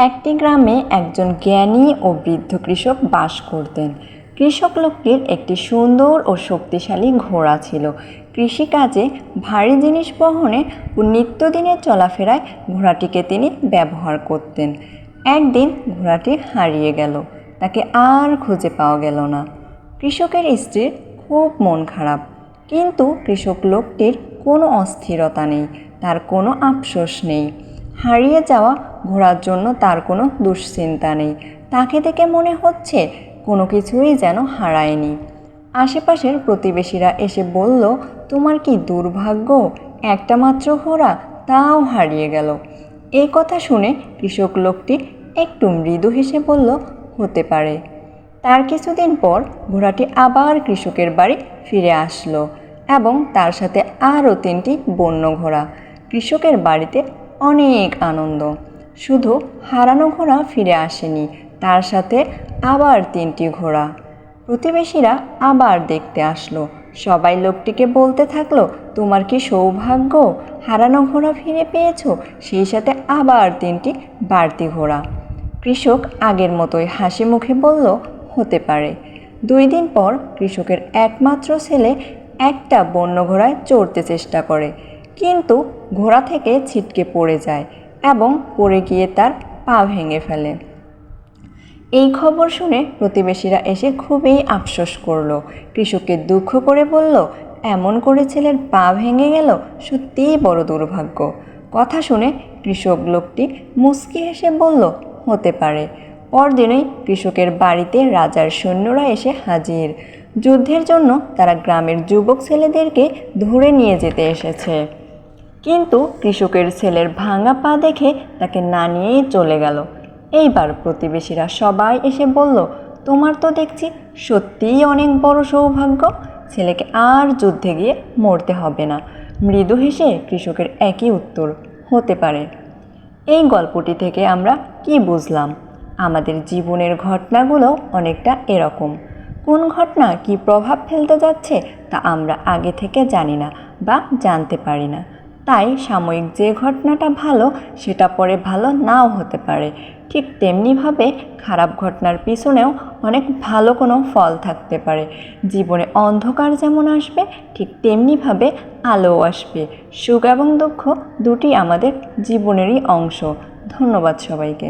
একটি গ্রামে একজন জ্ঞানী ও বৃদ্ধ কৃষক বাস করতেন। কৃষক লোকটির একটি সুন্দর ও শক্তিশালী ঘোড়া ছিল। কৃষিকাজে ভারী জিনিস বহনে ও নিত্যদিনের চলাফেরায় ঘোড়াটিকে তিনি ব্যবহার করতেন। একদিন ঘোড়াটি হারিয়ে গেল, তাকে আর খুঁজে পাওয়া গেল না। কৃষকের স্ত্রীর খুব মন খারাপ, কিন্তু কৃষক লোকটির কোনো অস্থিরতা নেই, তার কোনো আফসোস নেই। হারিয়ে যাওয়া ঘোড়ার জন্য তার কোনো দুশ্চিন্তা নেই। তাকে দেখে মনে হচ্ছে কোনো কিছুই যেন হারায়নি। আশেপাশের প্রতিবেশীরা এসে বলল, তোমার কি দুর্ভাগ্য, একটা মাত্র ঘোড়া, তাও হারিয়ে গেল। এই কথা শুনে কৃষক লোকটি একটু মৃদু হেসে বলল, হতে পারে। তার কিছুদিন পর ঘোড়াটি আবার কৃষকের বাড়ি ফিরে আসলো এবং তার সাথে আরও 3টি বন্য ঘোড়া। কৃষকের বাড়িতে অনেক আনন্দ। শুধু হারানো ঘোড়া ফিরে আসেনি, তার সাথে আবার 3টি ঘোড়া। প্রতিবেশীরা আবার দেখতে আসলো। সবাই লোকটিকে বলতে থাকলো, তোমার কি সৌভাগ্য, হারানো ঘোড়া ফিরে পেয়েছো, সেই সাথে আবার 3টি বাড়তি ঘোড়া। কৃষক আগের মতোই হাসি মুখে বলল, হতে পারে। 2 দিন পর কৃষকের একমাত্র ছেলে একটা বন্য ঘোড়ায় চড়তে চেষ্টা করে, কিন্তু ঘোড়া থেকে ছিটকে পড়ে যায় এবং পড়ে গিয়ে তার পা ভেঙে ফেলে। এই খবর শুনে প্রতিবেশীরা এসে খুবই আফসোস করলো। কৃষককে দুঃখ করে বলল, এমন করে ছেলের পা ভেঙে গেল, সত্যিই বড় দুর্ভাগ্য। কথা শুনে কৃষক লোকটি মুচকি হেসে বলল, হতে পারে। পরদিনই কৃষকের বাড়িতে রাজার সৈন্যরা এসে হাজির। যুদ্ধের জন্য তারা গ্রামের যুবক ছেলেদেরকে ধরে নিয়ে যেতে এসেছে, কিন্তু কৃষকের ছেলের ভাঙা পা দেখে তাকে না নিয়েই চলে গেল। এইবার প্রতিবেশীরা সবাই এসে বলল, তোমার তো দেখছি সত্যিই অনেক বড় সৌভাগ্য, ছেলেকে আর যুদ্ধে গিয়ে মরতে হবে না। মৃদু হেসে কৃষকের একই উত্তর, হতে পারে। এই গল্পটি থেকে আমরা কি বুঝলাম? আমাদের জীবনের ঘটনাগুলো অনেকটা এরকম। কোন ঘটনা কি প্রভাব ফেলতে যাচ্ছে তা আমরা আগে থেকে জানি না বা জানতে পারি না। তাই সাময়িক যে ঘটনাটা ভালো সেটা পরে ভালো নাও হতে পারে। ঠিক তেমনিভাবে খারাপ ঘটনার পিছনেও অনেক ভালো কোনো ফল থাকতে পারে। জীবনে অন্ধকার যেমন আসবে, ঠিক তেমনিভাবে আলোও আসবে। সুখ এবং দুঃখ দুটি আমাদের জীবনেরই অংশ। ধন্যবাদ সবাইকে।